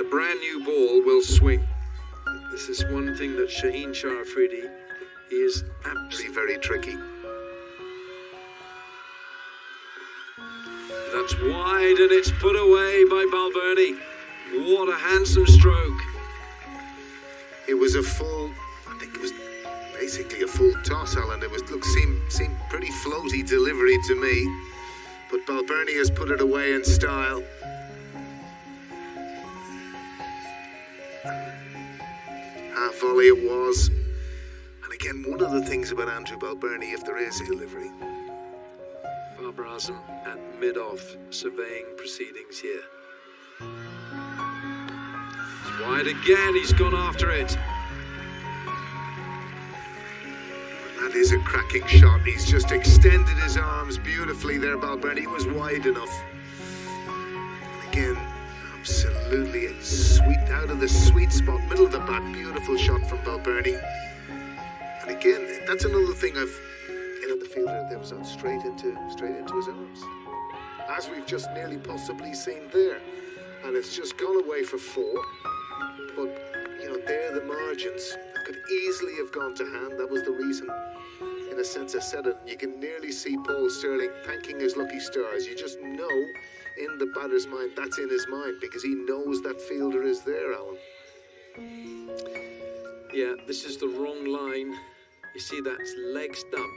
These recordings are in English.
the brand new ball will swing. This is one thing that Shaheen Shah Afridi is absolutely very tricky. That's wide and it's put away by Balbirnie. What a handsome stroke. It was a full, I think it was basically a full toss, Alan. It was, seemed pretty floaty delivery to me. But Balbirnie has put it away in style. Half volley it was. And again, one of the things about Andrew Balbirnie, if there is a delivery. Barbara Azam at mid-off surveying proceedings here. It's wide again, he's gone after it. That is a cracking shot. He's just extended his arms beautifully there, Balbirnie. He was wide enough. And again, absolutely sweet, out of the sweet spot, middle of the bat. Beautiful shot from Balbirnie. And again, that's another thing the fielder that was out straight into his arms, as we've just nearly possibly seen there. And it's just gone away for 4. But you know, there are the margins. Could easily have gone to hand. That was the reason, in a sense, I said it. You can nearly see Paul Stirling thanking his lucky stars. You just know in the batter's mind that's in his mind, because he knows that fielder is there, Alan. Yeah, this is the wrong line. You see, that's leg stump.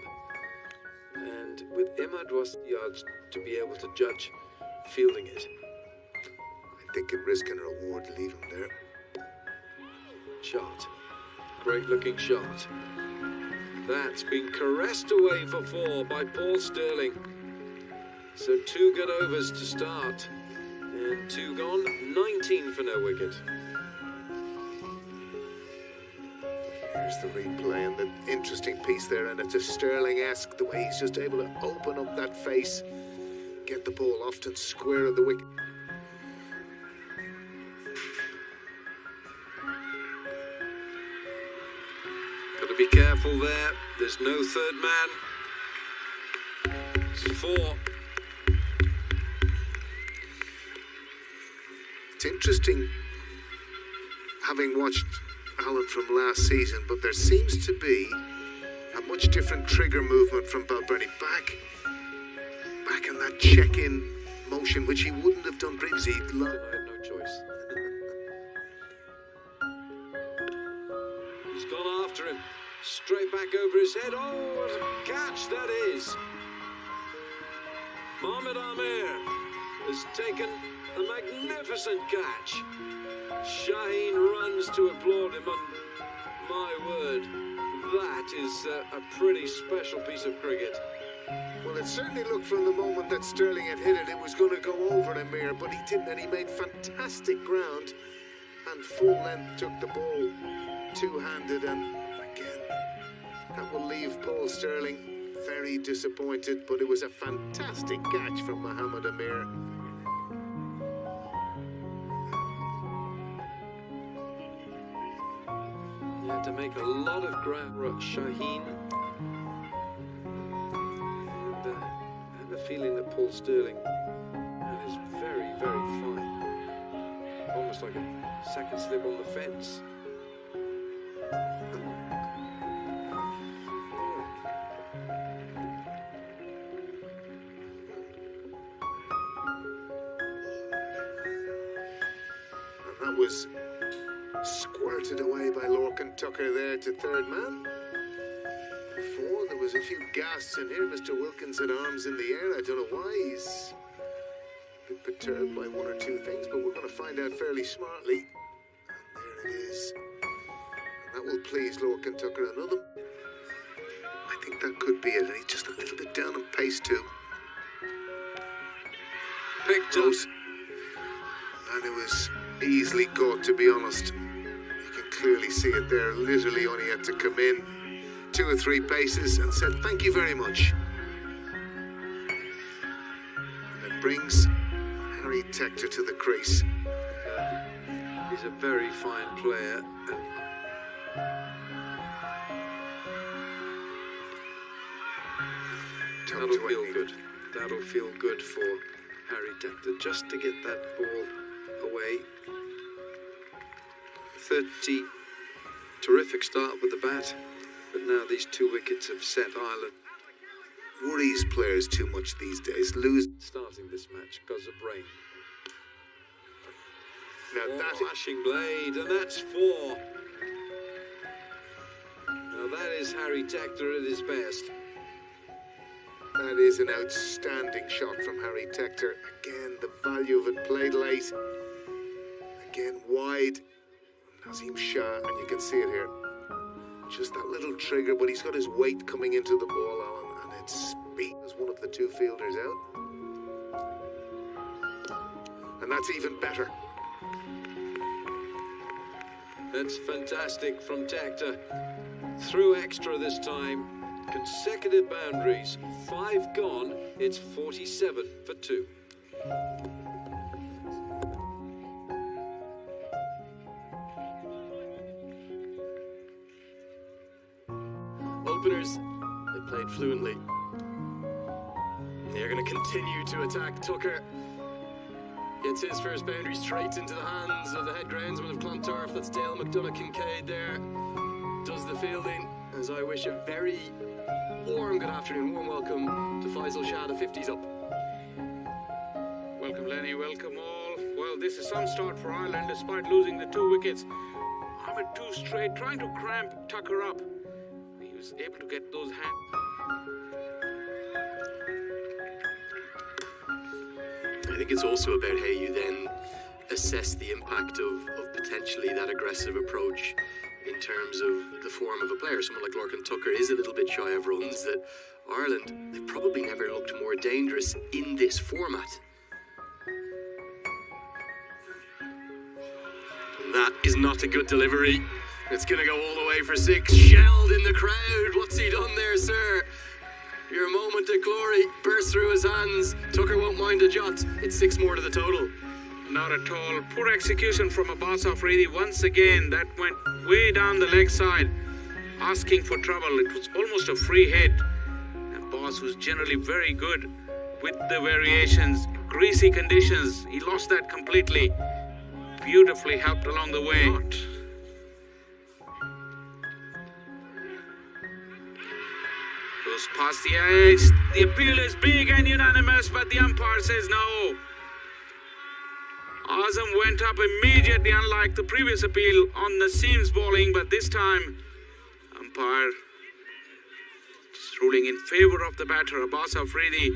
And with Imad was the odds to be able to judge fielding it. I think it risk and reward to leave him there. Shot. Great looking shot. That's been caressed away for 4 by Paul Stirling. So 2 good overs to start. And 2 gone, 19 for no wicket. Here's the replay and the interesting piece there, and it's a Stirling-esque, the way he's just able to open up that face, get the ball often square of the wicket. Got to be careful there. There's no third man. It's 4. It's interesting, having watched Alan from last season, but there seems to be a much different trigger movement from Balbirnie. Back in that check-in motion, which he wouldn't have done previously. I had no choice. He's gone after him. Straight back over his head. Oh, what a catch that is. Mohamed Amir has taken a magnificent catch. Shaheen runs to applaud him, and my word, that is a pretty special piece of cricket. Well, it certainly looked from the moment that Stirling had hit it, it was going to go over Amir, but he didn't, and he made fantastic ground and full length took the ball two-handed, and again, that will leave Paul Stirling very disappointed, but it was a fantastic catch from Mohamed Amir. He had to make a lot of ground. Shaheen. And I have a feeling that Paul Stirling is very, very fine. Almost like a second slip on the fence. And that was squirted away by Lorcan Tucker there to third man. Before there was a few gasps in here. Mr. Wilkins had arms in the air. I don't know why. He's a bit perturbed by one or two things, but we're going to find out fairly smartly. And there it is. And that will please Lorcan Tucker. Another. I think that could be it. And he's just a little bit down on pace too. Picked up. And it was easily caught, to be honest. Clearly see it there, literally only had to come in 2 or 3 paces and said thank you very much. And it brings Harry Tector to the crease. He's a very fine player. That'll feel good. That'll feel good for Harry Tector, just to get that ball away. 30. Terrific start with the bat, but now these 2 wickets have set Ireland. Worries players too much these days. Starting this match because of rain. Now that Flashing blade, and that's 4. Now that is Harry Tector at his best. That is an outstanding shot from Harry Tector. Again, the value of it played late. Again, wide. Nazim Shah, and you can see it here. Just that little trigger, but he's got his weight coming into the ball, Alan, and it's speed as one of the 2 fielders out. And that's even better. That's fantastic from Tector. Through extra this time. Consecutive boundaries. 5 gone. It's 47 for 2. Openers, they played fluently. They're going to continue to attack Tucker. Gets his first boundary straight into the hands of the head groundsman of Clontarf. That's Dale McDonough-Kincaid there. Does the fielding, as I wish a very warm good afternoon, warm welcome to Faisal Shah. The 50's up. Welcome Lenny, welcome all. Well, this is some start for Ireland despite losing the 2 wickets. Ahmed 2 straight, trying to cramp Tucker up. He was able to get those hands. I think it's also about how you then assess the impact of potentially that aggressive approach in terms of the form of a player. Someone like Lorcan Tucker is a little bit shy of runs. That Ireland, they've probably never looked more dangerous in this format. That is not a good delivery. It's going to go all the way for 6. Shelled in the crowd. What's he done there, sir? Your moment of glory burst through his hands. Tucker won't mind a jot. It's 6 more to the total. Not at all. Poor execution from Abbas Afridi once again. That went way down the leg side, asking for trouble. It was almost a free hit. Abbas was generally very good with the variations. Greasy conditions, he lost that completely. Beautifully helped along the way. Goes past the edge. The appeal is big and unanimous, but the umpire says no. Azam went up immediately, unlike the previous appeal on Nasim's bowling, but this time, umpire just ruling in favour of the batter, Abbas Afridi.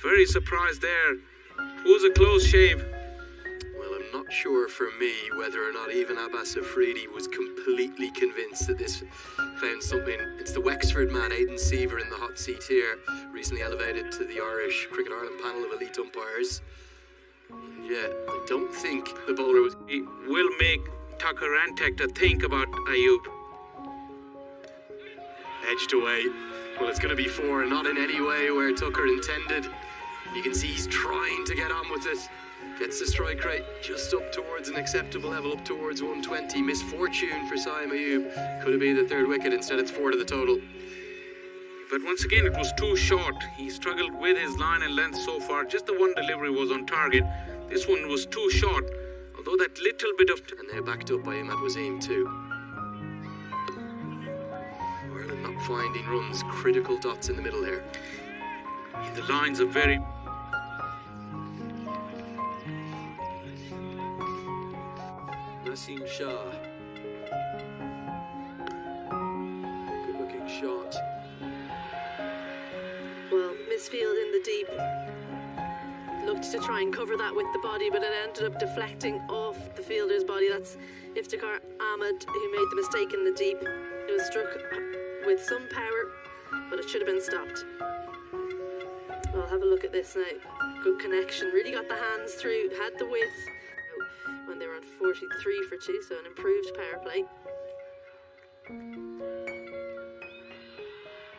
Very surprised there. It was a close shave. Well, I'm not sure for me whether or not even Abbas Afridi was completely convinced that this found something. It's the Wexford man, Aidan Seaver, in the hot seat here, recently elevated to the Irish Cricket Ireland panel of elite umpires. Yeah, I don't think the bowler was... He will make Tucker and Tector think about Ayub. Edged away. Well, it's going to be 4, not in any way where Tucker intended. You can see he's trying to get on with it. Gets the strike rate just up towards an acceptable level, up towards 120. Misfortune for Saim Ayub. Could have been the 3rd wicket. Instead, it's 4 to the total. But once again, it was too short. He struggled with his line and length so far. Just the one delivery was on target. This one was too short, although that little bit of... And now backed up by Imad Wasim too. Ireland not finding runs, critical dots in the middle here. The lines are very... Nasim Shah. Good looking shot. Well, misfield in the deep. Looked to try and cover that with the body, but it ended up deflecting off the fielder's body. That's Iftikhar Ahmed, who made the mistake in the deep. It was struck with some power, but it should have been stopped. Well, have a look at this now. Good connection. Really got the hands through, had the width when they were on 43 for 2, so an improved power play.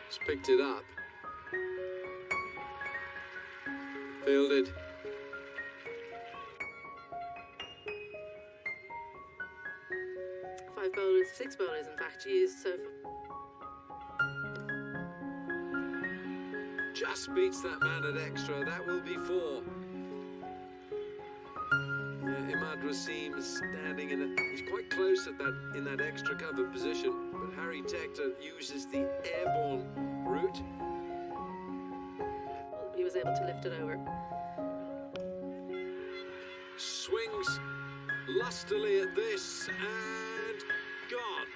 Just picked it up. Fielded. Six bowlers, in fact, used so far. Just beats that man at extra. That will be 4. Imad Wasim standing he's quite close in that extra cover position, but Harry Tector uses the airborne route. He was able to lift it over. Swings lustily at this and gone.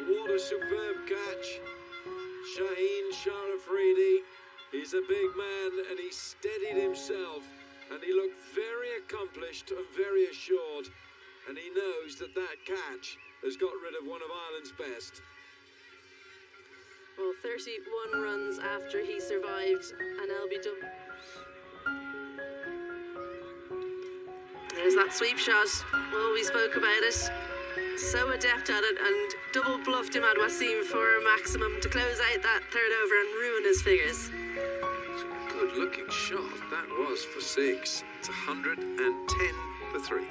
What a superb catch. Shaheen Sharafridi, he's a big man and he steadied himself and he looked very accomplished and very assured, and he knows that catch has got rid of one of Ireland's best. Well, 31 runs after he survived an LBW. There's that sweep shot. Well, we spoke about it. So adept at it, and double bluffed Imad Wasim for a maximum to close out that third over and ruin his figures. It's a good looking shot. That was for 6. It's 110 for 3.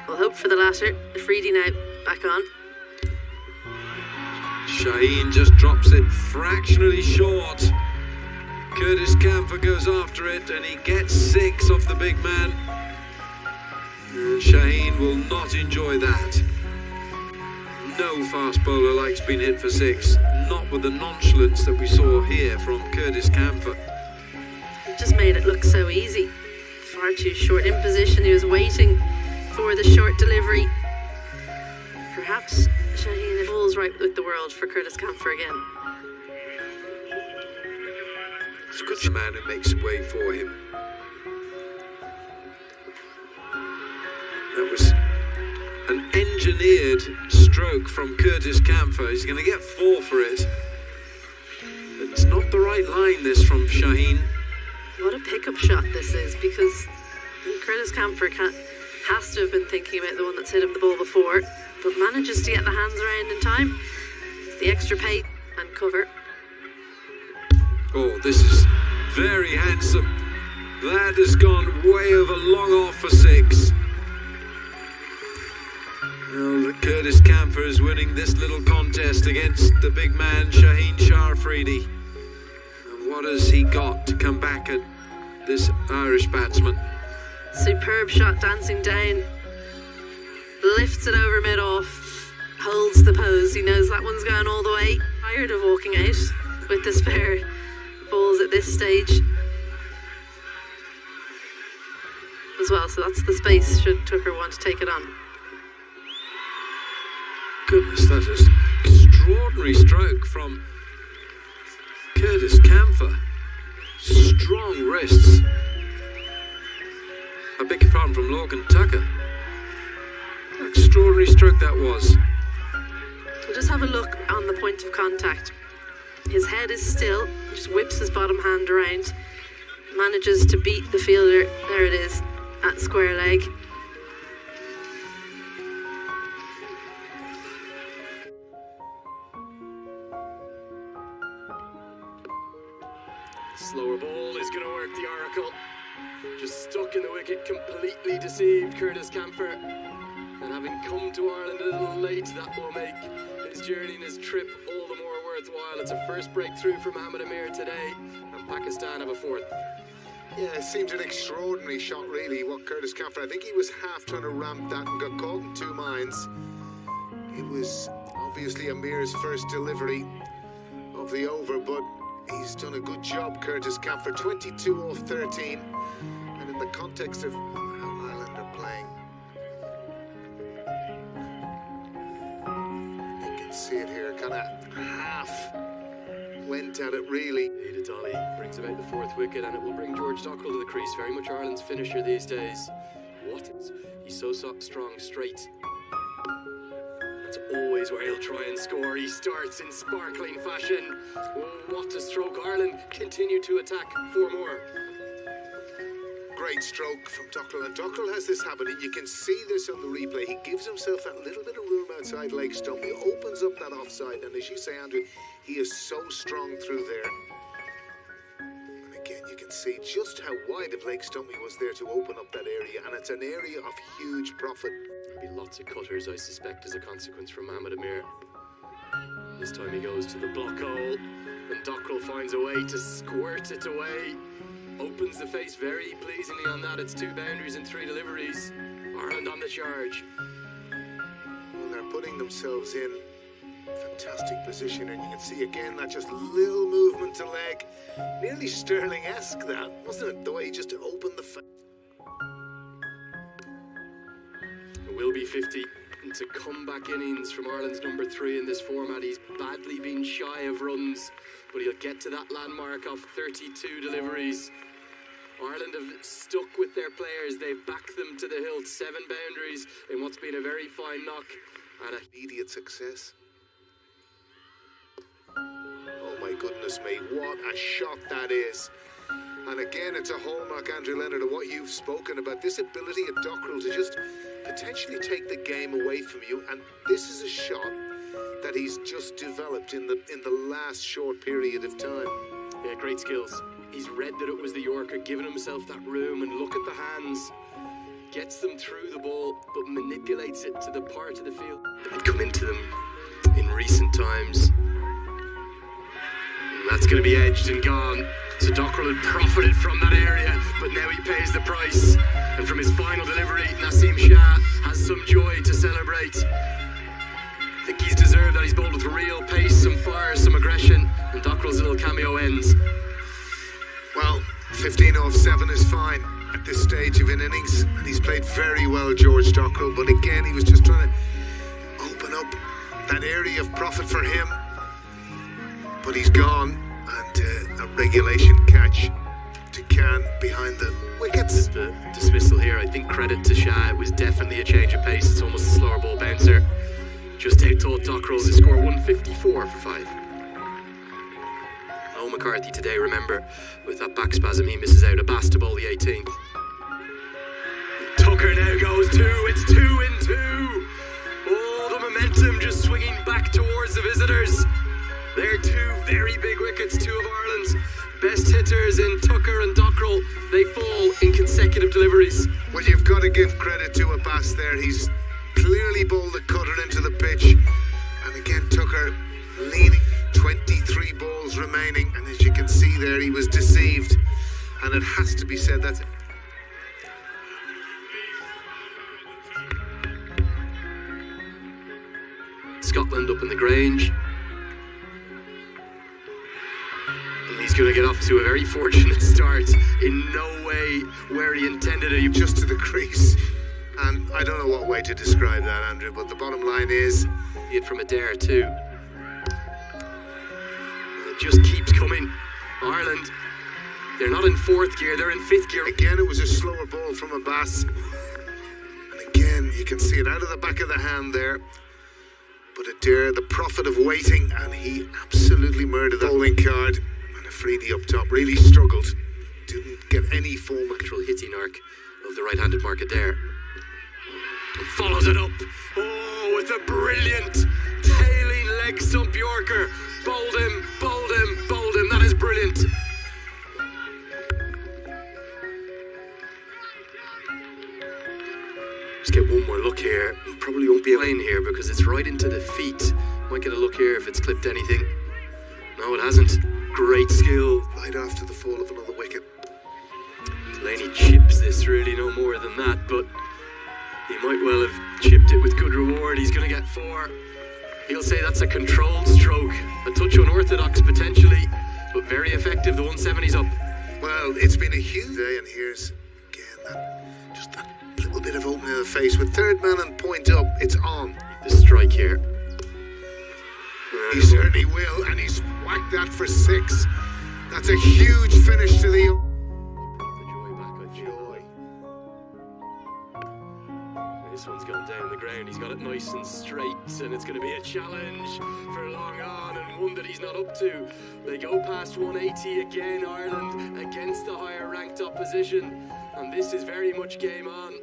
We'll hope for the latter. Afridi now back on. Shaheen just drops it fractionally short. Curtis Camphor goes after it and he gets 6 off the big man. And Shaheen will not enjoy that. No fast bowler likes being hit for 6. Not with the nonchalance that we saw here from Curtis Camphor. He just made it look so easy. Far too short in position. He was waiting for the short delivery. Perhaps Shaheen falls right with the world for Curtis Camphor again. It's a good man who makes way for him. That was an engineered stroke from Curtis Camphor. He's going to get 4 for it. It's not the right line, this, from Shaheen. What a pickup shot this is, because Curtis Camphor has to have been thinking about the one that's hit him the ball before, but manages to get the hands around in time. The extra pace and cover. Oh, this is very handsome. That has gone way over long off for 6. Well, Curtis Camphor is winning this little contest against the big man Shaheen Sharafridi. And what has he got to come back at this Irish batsman? Superb shot dancing down. Lifts it over mid-off. Holds the pose. He knows that one's going all the way. Tired of walking out with the spare balls at this stage as well. So that's the space should Tucker want to take it on. Goodness, that is extraordinary stroke from Curtis Camphor. Strong wrists. I beg your pardon, from Logan Tucker. Extraordinary stroke that was. We'll just have a look on the point of contact. His head is still, just whips his bottom hand around, manages to beat the fielder. There it is, at square leg. Slower ball is going to work the oracle. Just stuck in the wicket, completely deceived Curtis Camphor. And having come to Ireland a little late, that will make his journey and his trip all the more worthwhile. It's a first breakthrough for Mohammad Amir today, and Pakistan have a 4th. Yeah, it seemed an extraordinary shot, really, what Curtis Camphor. I think he was half trying to ramp that and got caught in 2 minds. It was obviously Amir's first delivery of the over, but he's done a good job, Curtis Camphor. 22 off 13, and in the context of how Ireland are playing, you can see it here, kind of half went at it, really. Ada Dolly brings about the 4th wicket, and it will bring George Dockrell to the crease. Very much Ireland's finisher these days. What? He's so strong straight. That's always where he'll try and score. He starts in sparkling fashion. Oh, what a stroke. Ireland continue to attack 4 more. great stroke from Dockrell, and Dockrell has this habit, and you can see this on the replay. He gives himself that little bit of room outside Lake Stumpy, opens up that offside, and as you say, Andrew, he is so strong through there. And again, you can see just how wide of Lake Stumpy was there to open up that area, and it's an area of huge profit. There'll be lots of cutters, I suspect, as a consequence from Mohamed Amir. This time he goes to the block hole, and Dockrell finds a way to squirt it away. Opens the face very pleasingly on that. It's 2 boundaries and 3 deliveries. Ireland on the charge. Well, they're putting themselves in fantastic position, and you can see again that just little movement to leg. Nearly Sterling-esque, that, wasn't it? The way he just opened the face. It will be 50. It's a comeback innings from Ireland's number 3 in this format. He's badly been shy of runs, but he'll get to that landmark of 32 deliveries. Ireland have stuck with their players. They've backed them to the hilt. 7 boundaries in what's been a very fine knock and an immediate success. Oh my goodness me, what a shot that is. And again, it's a hallmark, Andrew Leonard, of what you've spoken about, this ability of Dockrell to just potentially take the game away from you, and this is a shot that he's just developed in the last short period of time. Yeah, great skills. He's read that it was the Yorker, giving himself that room, and look at the hands. Gets them through the ball, but manipulates it to the part of the field that had come into them in recent times. And that's going to be edged and gone. So Dockrell had profited from that area, but now he pays the price. And from his final delivery, Nassim Shah has some joy to celebrate. I think he's deserved that. He's bowled with real pace, some fire, some aggression, and Dockrell's little cameo ends. Well, 15 off 7 is fine at this stage of an innings, and he's played very well, George Dockrell, but again, he was just trying to open up that area of profit for him. But he's gone, and a regulation catch to Khan behind the wickets. The dismissal here, I think credit to Shah. It was definitely a change of pace. It's almost a slower ball bouncer. Just outthought Dockrell to score 154 for 5. Oh, McCarthy today, remember, with that back spasm, he misses out. Abbas to bowl the 18th. Tucker now goes 2. It's 2 in 2. Oh, the momentum just swinging back towards the visitors. They're 2 very big wickets, 2 of Ireland's best hitters in Tucker and Dockrell. They fall in consecutive deliveries. Well, you've got to give credit to Abbas there. He's clearly bowled the cutter into the pitch. And again, Tucker leaning. 23 balls remaining. And as you can see there, he was deceived. And it has to be said that... Scotland up in the Grange. He's going to get off to a very fortunate start. In no way where he intended it. Just to the crease. And I don't know what way to describe that, Andrew, but the bottom line is... Hit from Adair too. It just keeps coming. Ireland, they're not in 4th gear, they're in 5th gear. Again, it was a slower ball from Abbas. And again, you can see it out of the back of the hand there. But Adair, the prophet of waiting, and he absolutely murdered the bowling card. Afridi up top really struggled, didn't get any form of control. Hitting arc of the right-handed market there. And follows it up. Oh, with a brilliant tailing leg stump Yorker. Bowled him, bowled him, bowled him. That is brilliant. Just get one more look here. Probably won't be a lane here because it's right into the feet. Might get a look here if it's clipped anything. No, it hasn't. Great skill. Right after the fall of another wicket. Delaney chips this, really no more than that, but he might well have chipped it with good reward. He's going to get 4. He'll say that's a controlled stroke. A touch unorthodox potentially, but very effective. The 170's up. Well, it's been a huge day, and here's again that little bit of opening of the face. With 3rd man and point up, it's on. The strike here. He certainly will, and he's whacked that for 6. That's a huge finish to the... Joy back on joy. This one's gone down the the ground. He's got it nice and straight, and it's going to be a challenge for long on, and one that he's not up to. They go past 180 again, Ireland, against the higher ranked opposition, and this is very much game on.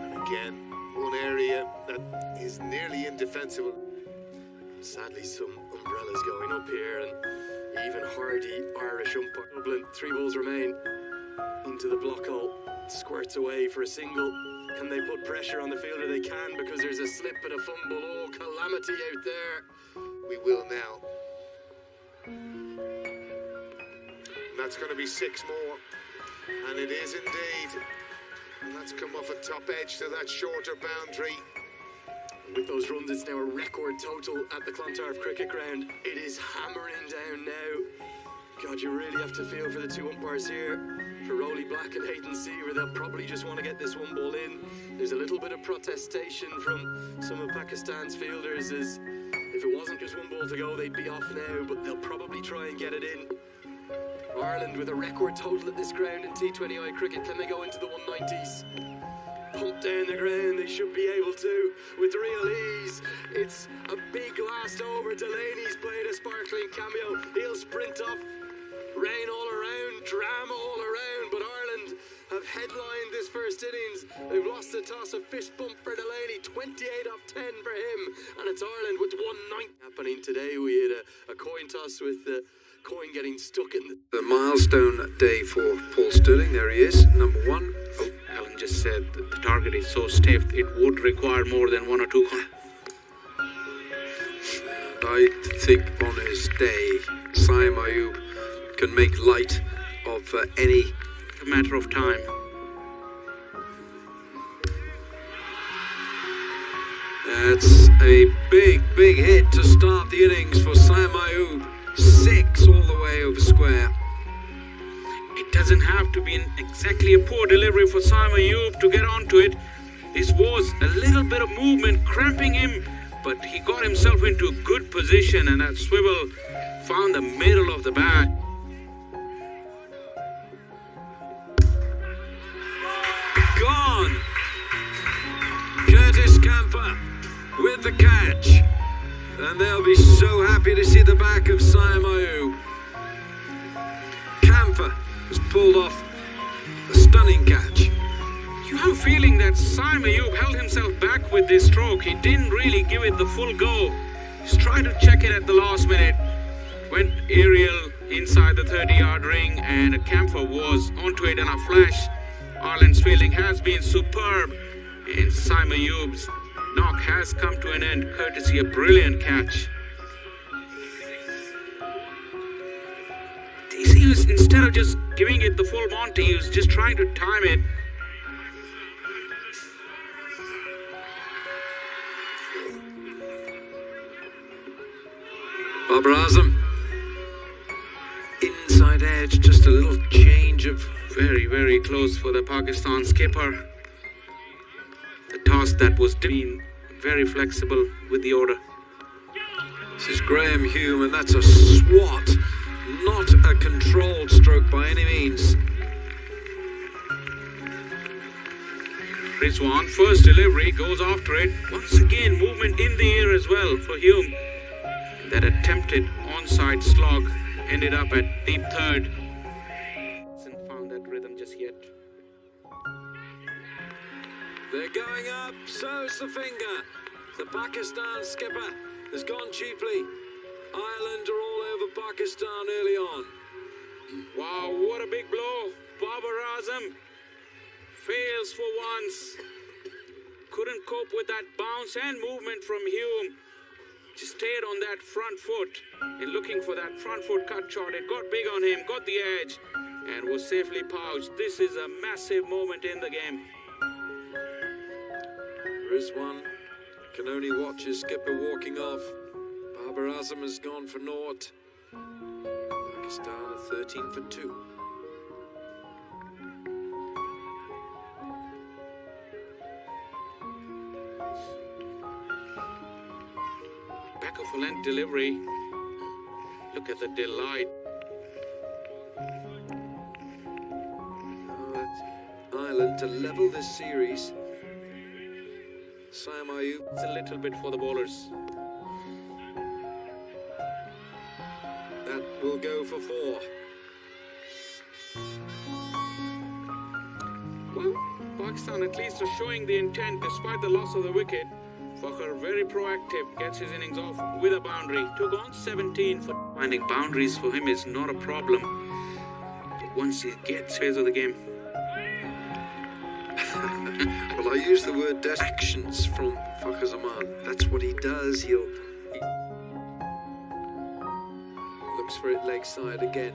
And again, one area that is nearly indefensible. Sadly, some umbrellas going up here, and even hardy Irish umpire. Dublin, 3 balls remain. Into the block hole, squirts away for a single. Can they put pressure on the fielder? They can, because there's a slip and a fumble. Oh, calamity out there. We will now. And that's going to be 6 more. And it is indeed. And that's come off a top edge to that shorter boundary. With those runs, it's now a record total at the Clontarf Cricket Ground. It is hammering down now. God, you really have to feel for the 2 umpires here. For Rowley Black and Hayden Seaver, they'll probably just want to get this 1 ball in. There's a little bit of protestation from some of Pakistan's fielders, as if it wasn't just 1 ball to go, they'd be off now, but they'll probably try and get it in. Ireland with a record total at this ground in T20I cricket. Can they go into the 190s? Pump down the ground, they should be able to, with real ease. It's a big last over. Delaney's played a sparkling cameo. He'll sprint off. Rain all around, drama all around, but Ireland have headlined this first innings. They've lost the toss, a fist bump for Delaney, 28 off 10 for him, and it's Ireland with 190 happening today. We had a coin toss with the coin getting stuck in the milestone day for Paul Stirling. There he is, number 1. Oh, Alan just said that the target is so stiff it would require more than 1 or 2 And I think on his day, Saim Ayub can make light of any matter of time. That's a big hit to start the innings for Saim Ayub. 6 all the way over square. It doesn't have to be exactly a poor delivery for Saim Ayub to get onto it. This was a little bit of movement cramping him, but he got himself into a good position, and that swivel found the middle of the bat. Gone! Curtis Camper with the catch. And they'll be so happy to see the back of Saim Ayub. Camper has pulled off a stunning catch. You have a feeling that Saim Ayub held himself back with this stroke. He didn't really give it the full go. He's tried to check it at the last minute. Went aerial inside the 30-yard ring, and a camper was onto it in a flash. Ireland's fielding has been superb, and Saim Ayub's knock has come to an end, courtesy a brilliant catch. DC was, instead of just giving it the full Monty, he was just trying to time it. Babar Azam. Inside edge, just a little change of... Very close for the Pakistan skipper. The toss that was being very flexible with the order. This is Graham Hume, and that's a swat, not a controlled stroke by any means. Rizwan, first delivery, goes after it. Once again, movement in the air as well for Hume. That attempted onside slog ended up at deep third. Hasn't found that rhythm just yet. They're going up, so's the finger. The Pakistan skipper has gone cheaply. Ireland are all over Pakistan early on. Wow, what a big blow. Babar Azam fails for once. Couldn't cope with that bounce and movement from Hume. Just stayed on that front foot and looking for that front foot cut shot. It got big on him, got the edge, and was safely pouched. This is a massive moment in the game. Rizwan can only watch his skipper walking off. Babar Azam has gone for naught. Pakistan are 13 for 2. Back of a length delivery. Look at the delight. Ireland to level this series Sam Ayub. It's a little bit for the bowlers. That will go for 4. Well, Pakistan at least are showing the intent despite the loss of the wicket. Fakhar, very proactive, gets his innings off with a boundary. Took on 17 for finding boundaries for him is not a problem. But once he gets phase of the game. Well, I use the word actions from Fakhar Zaman. That's what he does. He looks for it leg side again.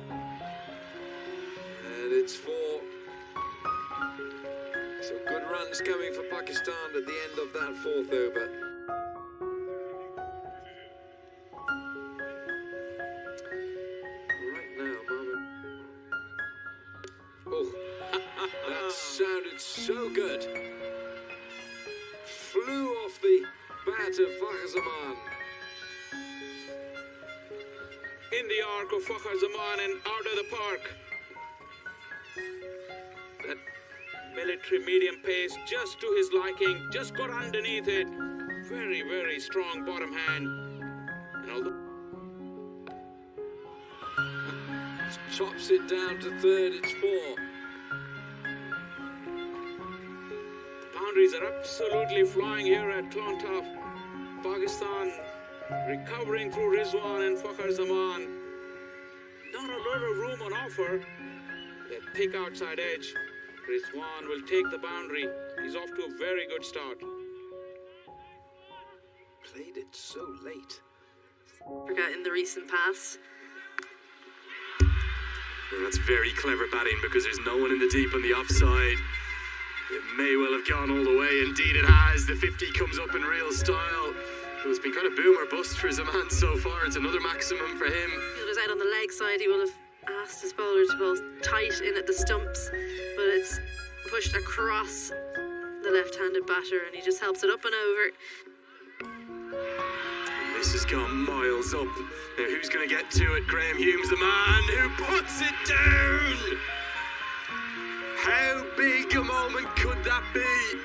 And it's 4. So good runs coming for Pakistan at the end of that 4th over. Right now, Mohammed. Oh, that sounded so good. Flew off the bat of Fakhar Zaman. In the arc of Fakhar Zaman and out of the park. That military medium pace just to his liking, just got underneath it. Very, very strong bottom hand. And although Chops it down to 3rd, it's 4. the boundaries are absolutely flying here at Clontarf. Pakistan recovering through Rizwan and Fakhar Zaman. Not a lot of room on offer. They pick outside edge. Rizwan will take the boundary. He's off to a very good start. Played it so late. Forgot in the recent past. Well, that's very clever batting because there's no one in the deep on the offside. It may well have gone all the way. Indeed it has. The 50 comes up in real style. It's been kind of boom or bust for Zaman so far. It's another maximum for him. Fielder's out on the leg side. He will have asked his bowler to bowl tight in at the stumps, but it's pushed across the left-handed batter and he just helps it up and over. This has gone miles up. Now who's going to get to it? Graham Hume's the man who puts it down. How big a moment could that be?